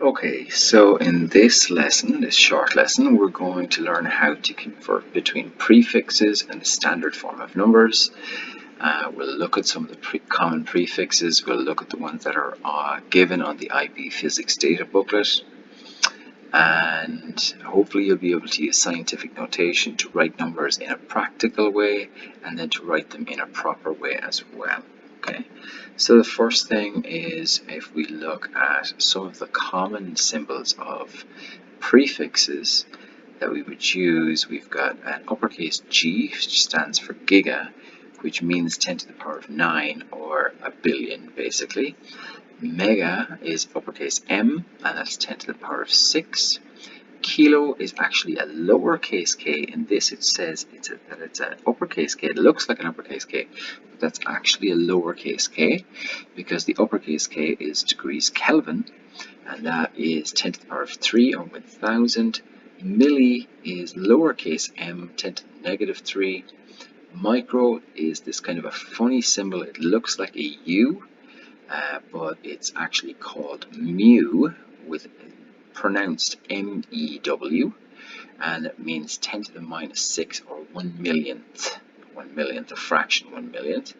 Okay, so in this lesson, this short lesson, we're going to learn how to convert between prefixes and the standard form of numbers. We'll look at some of the common prefixes. We'll look at the ones that are given on the IB Physics Data booklet. And hopefully you'll be able to use scientific notation to write numbers in a practical way and then to write them in a proper way as well. Okay, so the first thing is if we look at some of the common symbols of prefixes that we would use, we've got an uppercase G, which stands for giga, which means 10 to the power of 9 or a billion basically. Mega is uppercase M, and that's 10 to the power of 6. Kilo is actually a lowercase k. In this it says that it's an uppercase k. It looks like an uppercase k, but that's actually a lowercase k because the uppercase k is degrees Kelvin, and that is 10 to the power of 3 or 1000. Milli is lowercase m, 10 to the negative 3. Micro is this kind of a funny symbol. It looks like a U, but it's actually called mu, with pronounced MEW, and it means 10 to the minus 6 or 1 millionth, a fraction 1 millionth.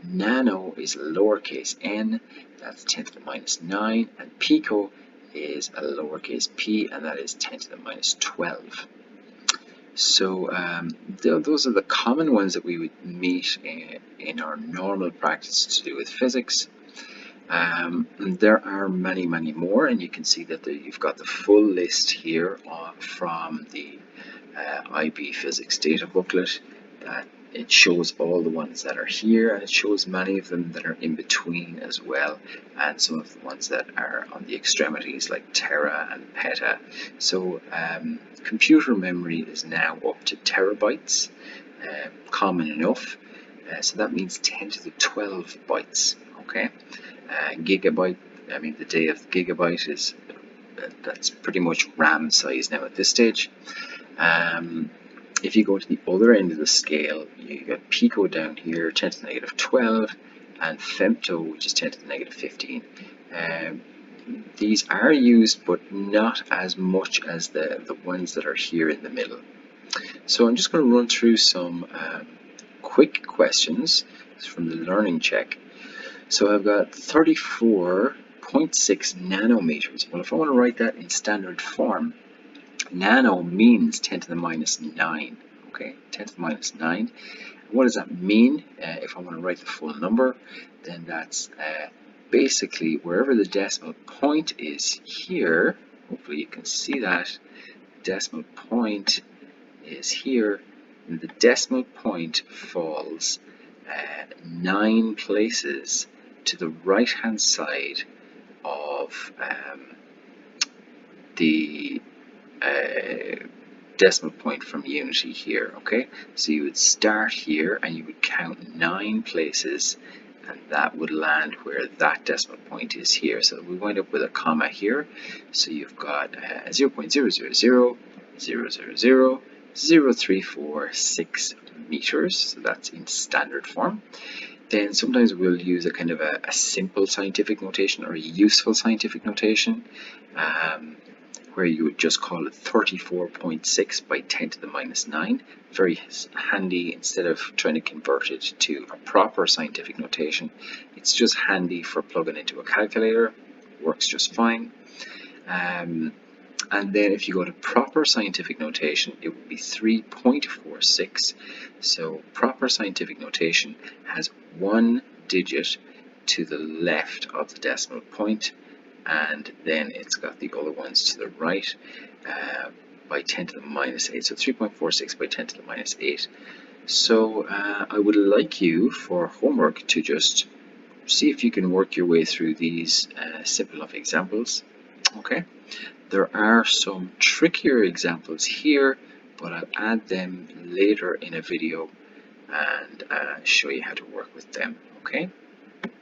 Nano is lowercase n, that's 10 to the minus 9, and pico is a lowercase p, and that is 10 to the minus 12. So those are the common ones that we would meet in our normal practice to do with physics. There are many more, and you can see that you've got the full list here from the IB Physics Data booklet. It shows all the ones that are here, and it shows many of them that are in between as well, and some of the ones that are on the extremities like tera and peta. So computer memory is now up to terabytes, common enough. So that means 10 to the 12 bytes. Okay, gigabyte. I mean, the day of the gigabyte is that's pretty much RAM size now at this stage. If you go to the other end of the scale, you got pico down here, 10 to the negative 12, and femto, which is 10 to the negative 15. These are used, but not as much as the ones that are here in the middle. So I'm just going to run through some quick questions from the learning check. So I've got 34.6 nanometers. Well, if I want to write that in standard form, nano means 10 to the minus 9. Okay, 10 to the minus 9. What does that mean? If I want to write the full number, then that's basically wherever the decimal point is here. Hopefully you can see that. Decimal point is here, and the decimal point falls 9 places to the right hand side of the decimal point from unity here. Okay, so you would start here and you would count 9 places, and that would land where that decimal point is here. So we wind up with a comma here, so you've got 0.000000346 meters. So that's in standard form. Then sometimes we'll use a kind of a simple scientific notation or a useful scientific notation, where you would just call it 34.6 by 10 to the minus 9. Very handy. Instead of trying to convert it to a proper scientific notation, it's just handy for plugging into a calculator. Works just fine. And then if you go to proper scientific notation, it would be 3.46. So proper scientific notation has 1 digit to the left of the decimal point, and then it's got the other ones to the right by 10 to the minus 8. So 3.46 by 10 to the minus 8. So I would like you, for homework, to just see if you can work your way through these simple enough examples. Okay, there are some trickier examples here, but I'll add them later in a video and show you how to work with them. Okay.